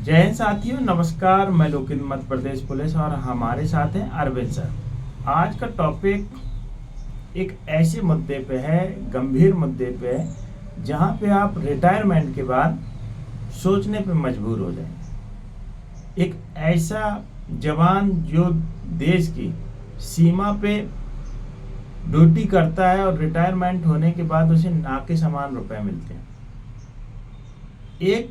जय हिंद साथियों, नमस्कार। मैं लोकित मध्य प्रदेश पुलिस और हमारे साथ हैं अरविंद सर। आज का टॉपिक एक ऐसे मुद्दे पे है, गंभीर मुद्दे पे है, जहां पे आप रिटायरमेंट के बाद सोचने पे मजबूर हो जाएंगे। एक ऐसा जवान जो देश की सीमा पे ड्यूटी करता है और रिटायरमेंट होने के बाद उसे ना के समान रुपए मिलते हैं। एक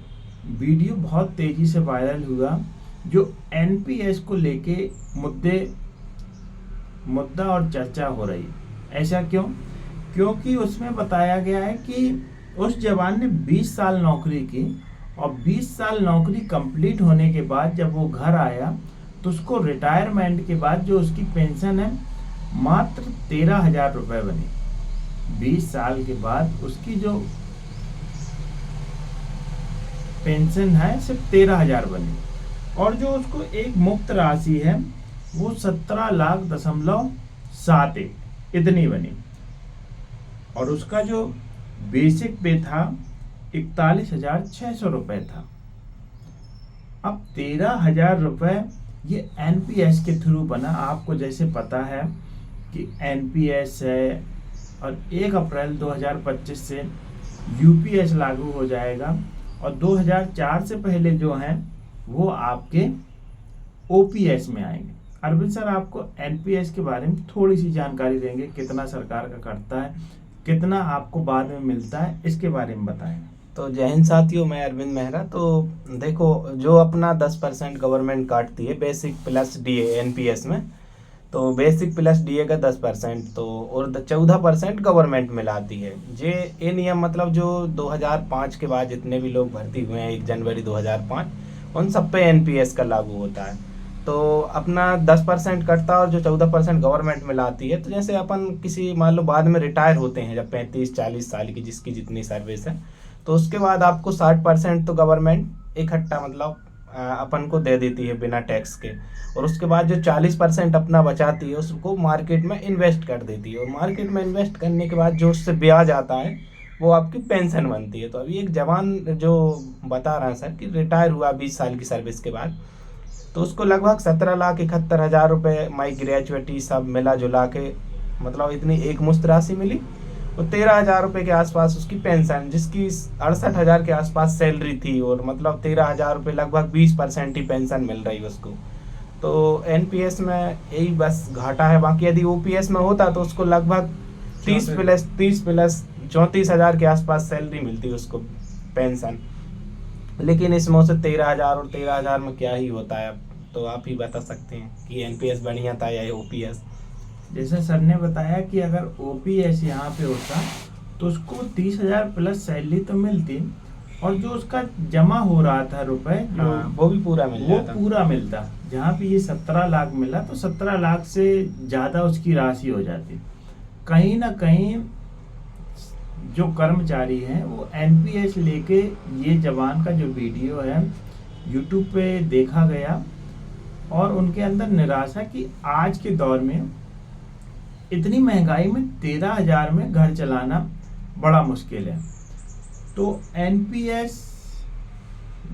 वीडियो बहुत तेजी से वायरल हुआ जो एनपीएस को लेके मुद्दा और चर्चा हो रही है। ऐसा क्यों? क्योंकि उसमें बताया गया है कि उस जवान ने 20 साल नौकरी की और 20 साल नौकरी कंप्लीट होने के बाद जब वो घर आया तो उसको रिटायरमेंट के बाद जो उसकी पेंशन है मात्र 13,000 रुपये बनी। 20 साल के बाद उसकी जो पेंशन है सिर्फ 13,000 बनी और जो उसको एक मुफ्त राशि है वो 17,7 इतनी बनी और उसका जो बेसिक पे था 41,600 रुपये था। अब 13,000 रुपये ये एनपीएस के थ्रू बना। आपको जैसे पता है कि एनपीएस है और 1 अप्रैल 2025 से यूपीएस लागू हो जाएगा और 2004 से पहले जो हैं वो आपके ओपीएस में आएंगे। अरविंद सर आपको एनपीएस के बारे में थोड़ी सी जानकारी देंगे, कितना सरकार का कटता है, कितना आपको बाद में मिलता है, इसके बारे में बताएं। तो जय हिंद साथियों, मैं अरविंद मेहरा। तो देखो, जो अपना 10% गवर्नमेंट काटती है बेसिक प्लस डीए एनपीएस में, तो बेसिक प्लस डीए का 10% तो और 14% गवर्नमेंट मिलाती है। ये नियम मतलब जो 2005 के बाद जितने भी लोग भर्ती हुए हैं 1 जनवरी 2005 उन सब पे एनपीएस का लागू होता है। तो अपना 10% कटता है और जो 14% गवर्नमेंट मिलाती है। तो जैसे अपन किसी मान लो बाद में रिटायर होते हैं जब 35-40 साल की जिसकी जितनी सर्विस है, तो उसके बाद आपको 60% तो गवर्नमेंट इकट्ठा मतलब अपन को दे देती है बिना टैक्स के, और उसके बाद जो 40% अपना बचाती है उसको मार्केट में इन्वेस्ट कर देती है, और मार्केट में इन्वेस्ट करने के बाद जो उससे ब्याज आता है वो आपकी पेंशन बनती है। तो अभी एक जवान जो बता रहा है सर कि रिटायर हुआ 20 साल की सर्विस के बाद, तो उसको लगभग 17,71,000 रुपये माई ग्रेजुएटी सब मिला जुला के मतलब इतनी एक मुश्त राशि मिली और 13,000 रुपये के आसपास उसकी पेंशन, जिसकी 68,000 के आसपास सैलरी थी, और मतलब 13,000 रुपये लगभग 20% ही पेंशन मिल रही उसको। तो एनपीएस में यही बस घाटा है। बाकी यदि ओपीएस में होता तो उसको लगभग 30 प्लस 34,000 के आसपास सैलरी मिलती उसको पेंशन। लेकिन इसमें से 13,000 और 13,000 में क्या ही होता है। अब तो आप ही बता सकते हैं कि एनपीएस बढ़िया था या ओपीएस। जैसे सर ने बताया कि अगर ओपीएस यहाँ पे होता तो उसको 30,000 प्लस सैलरी तो मिलती और जो उसका जमा हो रहा था रुपए जो वो भी पूरा मिलता। जहाँ पे ये 17 लाख मिला तो 17 लाख से ज़्यादा उसकी राशि हो जाती। कहीं ना कहीं जो कर्मचारी हैं वो एनपीएस लेके, ये जवान का जो वीडियो है यूट्यूब पे देखा गया और उनके अंदर निराशा कि आज के दौर में इतनी महंगाई में 13,000 में घर चलाना बड़ा मुश्किल है। तो एनपीएस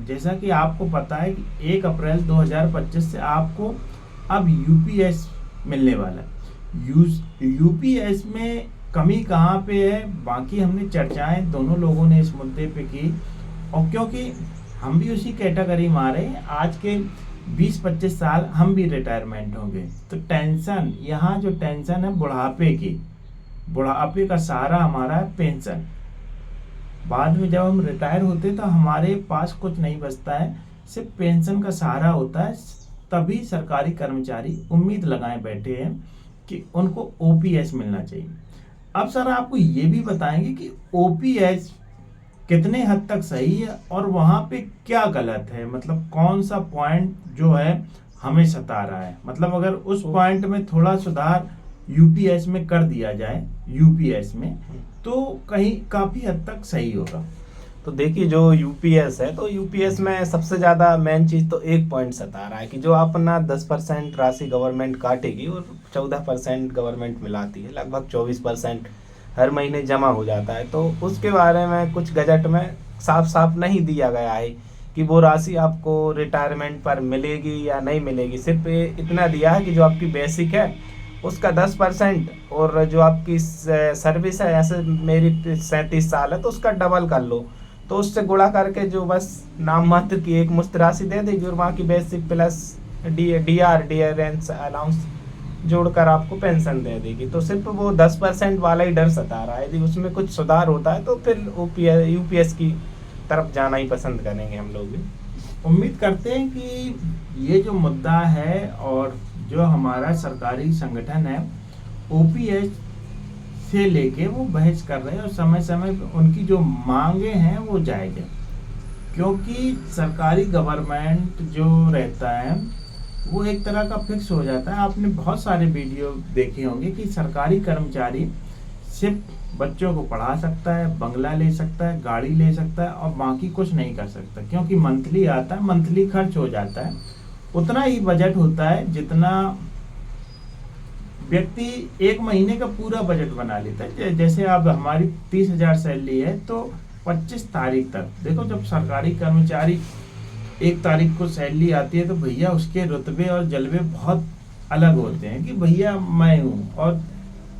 जैसा कि आपको पता है कि 1 अप्रैल 2025 से आपको अब यूपीएस मिलने वाला है। यूपीएस में कमी कहाँ पे है, बाकी हमने चर्चाएं दोनों लोगों ने इस मुद्दे पे की और क्योंकि हम भी उसी कैटेगरी में आ रहे हैं, आज के 20-25 साल हम भी रिटायरमेंट होंगे। तो टेंशन, यहाँ जो टेंशन है बुढ़ापे की, बुढ़ापे का सहारा हमारा है पेंशन। बाद में जब हम रिटायर होते तो हमारे पास कुछ नहीं बचता है, सिर्फ पेंशन का सहारा होता है। तभी सरकारी कर्मचारी उम्मीद लगाए बैठे हैं कि उनको ओपीएस मिलना चाहिए। अब सर आपको ये भी बताएंगे कि ओपीएस कितने हद तक सही है और वहाँ पे क्या गलत है, मतलब कौन सा पॉइंट जो है हमें सता रहा है। मतलब अगर उस पॉइंट में थोड़ा सुधार यूपीएस में कर दिया जाए, यूपीएस में, तो कहीं काफ़ी हद तक सही होगा। तो देखिए, जो यूपीएस है तो यूपीएस में सबसे ज़्यादा मेन चीज़ तो एक पॉइंट सता रहा है कि जो अपना 10% राशि गवर्नमेंट काटेगी और 14% गवर्नमेंट मिलाती है, लगभग 24% हर महीने जमा हो जाता है। तो उसके बारे में कुछ गजट में साफ साफ नहीं दिया गया है कि वो राशि आपको रिटायरमेंट पर मिलेगी या नहीं मिलेगी। सिर्फ इतना दिया है कि जो आपकी बेसिक है उसका 10% और जो आपकी सर्विस है, ऐसे मेरी 37 साल है तो उसका डबल कर लो, तो उससे गुणा करके जो बस नाम मात्र की एक मुश्त राशि दे देगी और वहाँ की बेसिक प्लस डियरेंस अलाउंस जोड़कर आपको पेंशन दे देगी। तो सिर्फ वो 10% वाला ही डर सता रहा है। यदि उसमें कुछ सुधार होता है तो फिर यूपीएस की तरफ जाना ही पसंद करेंगे हम लोग भी। उम्मीद करते हैं कि ये जो मुद्दा है और जो हमारा सरकारी संगठन है ओपीएस से लेके वो बहस कर रहे हैं और समय समय पे उनकी जो मांगे हैं वो जायज़ है, क्योंकि सरकारी गवर्नमेंट जो रहता है वो एक तरह का फिक्स हो जाता है। आपने बहुत सारे वीडियो देखे होंगे कि सरकारी कर्मचारी सिर्फ बच्चों को पढ़ा सकता है, बंगला ले सकता है, गाड़ी ले सकता है और बाकी कुछ नहीं कर सकता, क्योंकि मंथली आता है, मंथली खर्च हो जाता है। उतना ही बजट होता है जितना व्यक्ति एक महीने का पूरा बजट बना लेता है। जैसे अब हमारी 30,000 सैलरी है तो 25 तारीख तक देखो, जब सरकारी कर्मचारी 1 तारीख को सैलरी आती है तो भैया उसके रुतबे और जलवे बहुत अलग होते हैं कि भैया मैं हूँ, और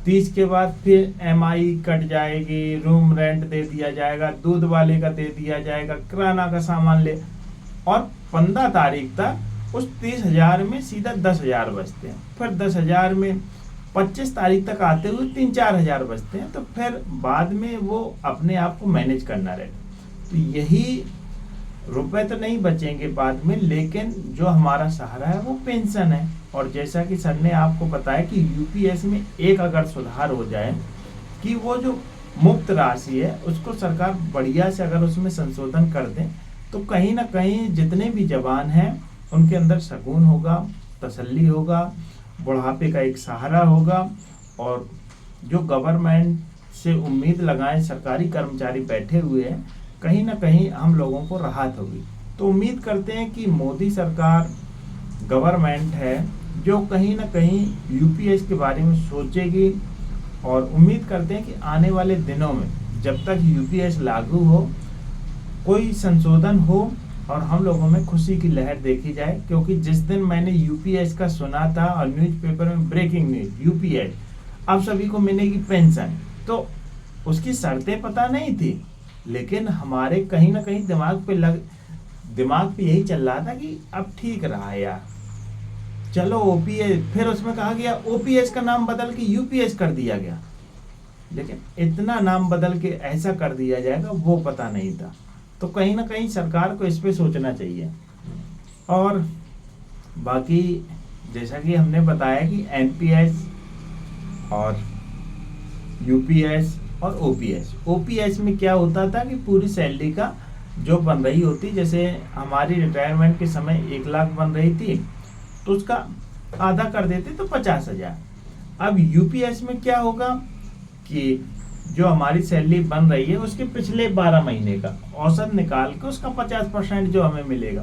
30 के बाद फिर एमआई कट जाएगी, रूम रेंट दे दिया जाएगा, दूध वाले का दे दिया जाएगा, किराना का सामान ले, और 15 तारीख तक उस 30,000 में सीधा 10,000 बचते हैं। फिर 10,000 में 25 तारीख तक आते हुए 3-4 हज़ार बचते हैं। तो फिर बाद में वो अपने आप को मैनेज करना रहेगा। तो यही रुपए तो नहीं बचेंगे बाद में, लेकिन जो हमारा सहारा है वो पेंशन है। और जैसा कि सर ने आपको बताया कि यूपीएस में एक अगर सुधार हो जाए कि वो जो मुफ्त राशि है उसको सरकार बढ़िया से अगर उसमें संशोधन कर दे तो कहीं ना कहीं जितने भी जवान हैं उनके अंदर सुकून होगा, तसल्ली होगा, बुढ़ापे का एक सहारा होगा। और जो गवर्नमेंट से उम्मीद लगाए सरकारी कर्मचारी बैठे हुए हैं, कहीं ना कहीं हम लोगों को राहत होगी। तो उम्मीद करते हैं कि मोदी सरकार गवर्नमेंट है जो कहीं ना कहीं यूपीएस के बारे में सोचेगी, और उम्मीद करते हैं कि आने वाले दिनों में जब तक यूपीएस लागू हो कोई संशोधन हो और हम लोगों में खुशी की लहर देखी जाए। क्योंकि जिस दिन मैंने यूपीएस का सुना था और न्यूज़पेपर में ब्रेकिंग न्यूज यूपीएस अब सभी को मिलेगी पेंशन, तो उसकी शर्तें पता नहीं थी, लेकिन हमारे कहीं ना कहीं दिमाग पे यही चल रहा था कि अब ठीक रहा है यार, चलो ओपीएस। फिर उसमें कहा गया ओपीएस का नाम बदल के यूपीएस कर दिया गया, लेकिन इतना नाम बदल के ऐसा कर दिया जाएगा वो पता नहीं था। तो कहीं ना कहीं सरकार को इस पे सोचना चाहिए। और बाकी जैसा कि हमने बताया कि एनपीएस और यूपीएस और ओपीएस में क्या होता था कि पूरी सैलरी का जो बन रही होती, जैसे हमारी रिटायरमेंट के समय 1 लाख बन रही थी तो उसका आधा कर देते तो 50,000। अब यूपीएस में क्या होगा कि जो हमारी सैलरी बन रही है उसके पिछले 12 महीने का औसत निकाल के उसका 50% जो हमें मिलेगा।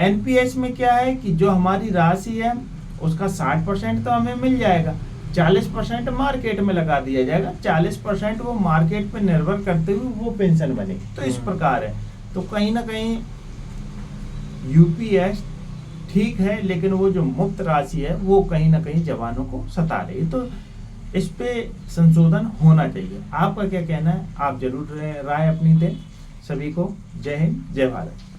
एनपीएस में क्या है कि जो हमारी राशि है उसका 60% तो हमें मिल जाएगा, 40% मार्केट में लगा दिया जाएगा, 40% वो मार्केट पे निर्भर करते हुए वो पेंशन बनेगी। तो इस प्रकार है। तो कहीं ना कहीं यूपीएस ठीक है, लेकिन वो जो मुफ्त राशि है वो कहीं ना कहीं जवानों को सता रही है। तो इस पे संशोधन होना चाहिए। आपका क्या कहना है? आप जरूर राय अपनी दें। सभी को जय हिंद, जय भारत।